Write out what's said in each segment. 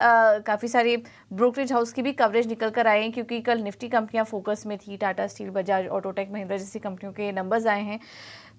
काफ़ी सारे brokerage house की भी कवरेज निकल कर आए हैं, क्योंकि कल निफ्टी कंपनियां फोकस में थी। टाटा स्टील, बजाज ऑटोटेक, महिंद्रा जैसी कंपनियों के नंबर्स आए हैं।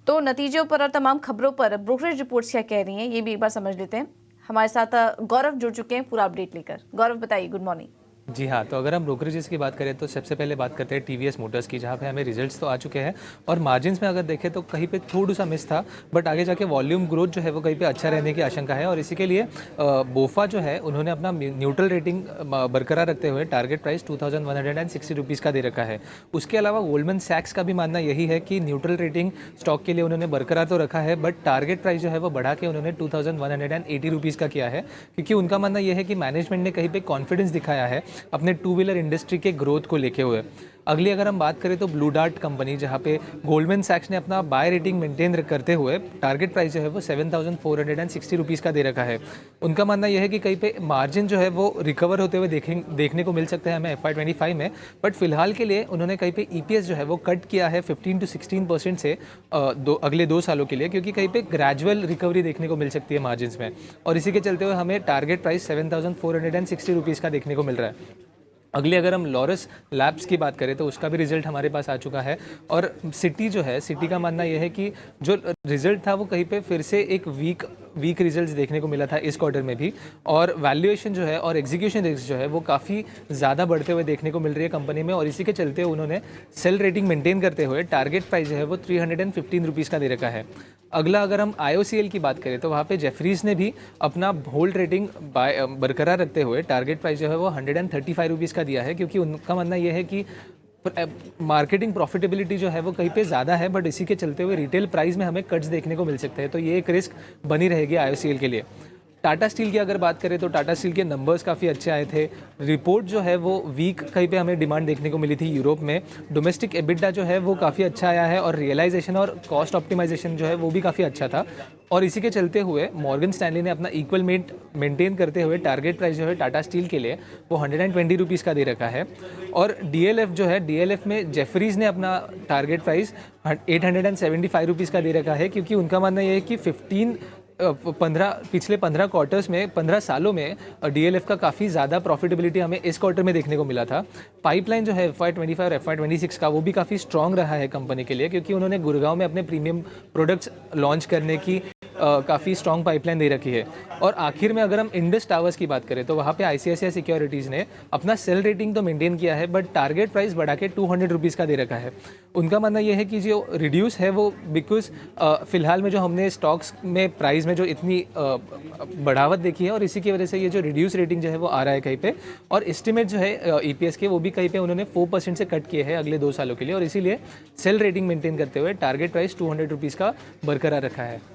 तो नतीजों पर और तमाम खबरों पर ब्रोकरेज रिपोर्ट्स क्या कह रही हैं, ये भी एक बार समझ लेते हैं। हमारे साथ गौरव जुड़ चुके हैं पूरा अपडेट लेकर। गौरव बताइए, गुड मॉर्निंग। जी हाँ, तो अगर हम ब्रोकरेजेस की बात करें तो सबसे पहले बात करते हैं टीवीएस मोटर्स की, जहाँ पे हमें रिजल्ट्स तो आ चुके हैं और मार्जिन्स में अगर देखें तो कहीं पे थोड़ा सा मिस था, बट आगे जाके वॉल्यूम ग्रोथ जो है वो कहीं पे अच्छा रहने की आशंका है और इसी के लिए बोफा जो है उन्होंने अपना न्यूट्रल रेटिंग बरकरार रखते हुए टारगेट प्राइस 2160 रुपीज़ का दे रखा है। उसके अलावा गोल्डमैन सैक्स का भी मानना यही है कि न्यूट्रल रेटिंग स्टॉक के लिए उन्होंने बरकरार तो रखा है, बट टारगेट प्राइस जो है वो बढ़ा के उन्होंने 2180 रुपीज़ का किया है, क्योंकि उनका मानना यह है कि मैनेजमेंट ने कहीं पे कॉन्फिडेंस दिखाया है अपने टू व्हीलर इंडस्ट्री के ग्रोथ को लेके हुए। अगली अगर हम बात करें तो ब्लू डार्ट कंपनी, जहां पे गोल्डमैन सैक्स ने अपना बाय रेटिंग मेंटेन करते हुए टारगेट प्राइस जो है वो 7460 रुपीज़ का दे रखा है। उनका मानना यह है कि कहीं पे मार्जिन जो है वो रिकवर होते हुए देखने को मिल सकता है हमें FY25 में, बट फिलहाल के लिए उन्होंने कहीं पे EPS जो है वो कट किया है 15 to 16% से अगले 2 सालों के लिए, क्योंकि कहीं पे ग्रेजुअल रिकवरी देखने को मिल सकती है मार्जिन में और इसी के चलते हुए हमें टारगेट प्राइस 7460 रुपीज़ का देखने को मिल रहा है। अगली अगर हम लॉरस लैब्स की बात करें तो उसका भी रिजल्ट हमारे पास आ चुका है और सिटी का मानना यह है कि जो रिजल्ट था वो कहीं पे फिर से एक वीक रिजल्ट्स देखने को मिला था इस क्वार्टर में भी, और वैल्यूएशन जो है और एग्जीक्यूशन रिस्क जो है वो काफ़ी ज़्यादा बढ़ते हुए देखने को मिल रही है कंपनी में और इसी के चलते उन्होंने सेल रेटिंग मेंटेन करते हुए टारगेट प्राइस जो है वो 315 रुपीज़ का दे रखा है। अगला अगर हम IOCL की बात करें तो वहाँ पे जेफरीज ने भी अपना होल्ड रेटिंग बरकरार रखते हुए टारगेट प्राइस जो है वो 135 रुपीज़ का दिया है, क्योंकि उनका मानना यह है कि मार्केटिंग प्रॉफिटेबिलिटी जो है वो कहीं पे ज़्यादा है, बट इसी के चलते हुए रिटेल प्राइस में हमें कट्स देखने को मिल सकते हैं, तो ये एक रिस्क बनी रहेगी IOCL के लिए। टाटा स्टील की अगर बात करें तो टाटा स्टील के नंबर्स काफ़ी अच्छे आए थे। रिपोर्ट जो है वो वीक कहीं पे हमें डिमांड देखने को मिली थी यूरोप में। डोमेस्टिक एबिटा जो है वो काफ़ी अच्छा आया है और रियलाइजेशन और कॉस्ट ऑप्टिमाइजेशन जो है वो भी काफ़ी अच्छा था और इसी के चलते हुए मॉर्गन स्टैनली ने अपना इक्वल मेंटेन करते हुए टारगेट प्राइस जो है टाटा स्टील के लिए वो 120 रुपीज़ का दे रखा है। और DLF जो है, DLF में जेफरीज ने अपना टारगेट प्राइस 875 रुपीज़ का दे रखा है, क्योंकि उनका मानना यह है कि पिछले 15 क्वार्टर्स में 15 सालों में DLF का काफ़ी ज़्यादा प्रॉफिटेबिलिटी हमें इस क्वार्टर में देखने को मिला था। पाइपलाइन जो है FY25 और FY26 का वो भी काफ़ी स्ट्रॉन्ग रहा है कंपनी के लिए, क्योंकि उन्होंने गुड़गांव में अपने प्रीमियम प्रोडक्ट्स लॉन्च करने की काफ़ी स्ट्रॉन्ग पाइपलाइन दे रखी है। और आखिर में अगर हम इंडस टावर्स की बात करें तो वहाँ पे ICICI सिक्योरिटीज़ ने अपना सेल रेटिंग तो मेंटेन किया है, बट टारगेट प्राइस बढ़ा के 200 रुपीज़ का दे रखा है। उनका मानना यह है कि जो रिड्यूस है वो बिकॉज फिलहाल में जो हमने स्टॉक्स में प्राइस में जो इतनी बढ़ावत देखी है और इसी की वजह से ये जो रिड्यूस रेटिंग जो है वो आ रहा है कहीं पे, और एस्टिमेट जो है EPS के वो भी कहीं पे उन्होंने 4% से कट किए हैं अगले 2 सालों के लिए और इसीलिए सेल रेटिंग मेंटेन करते हुए टारगेट प्राइस 200 रुपीज़ का बरकरार रखा है।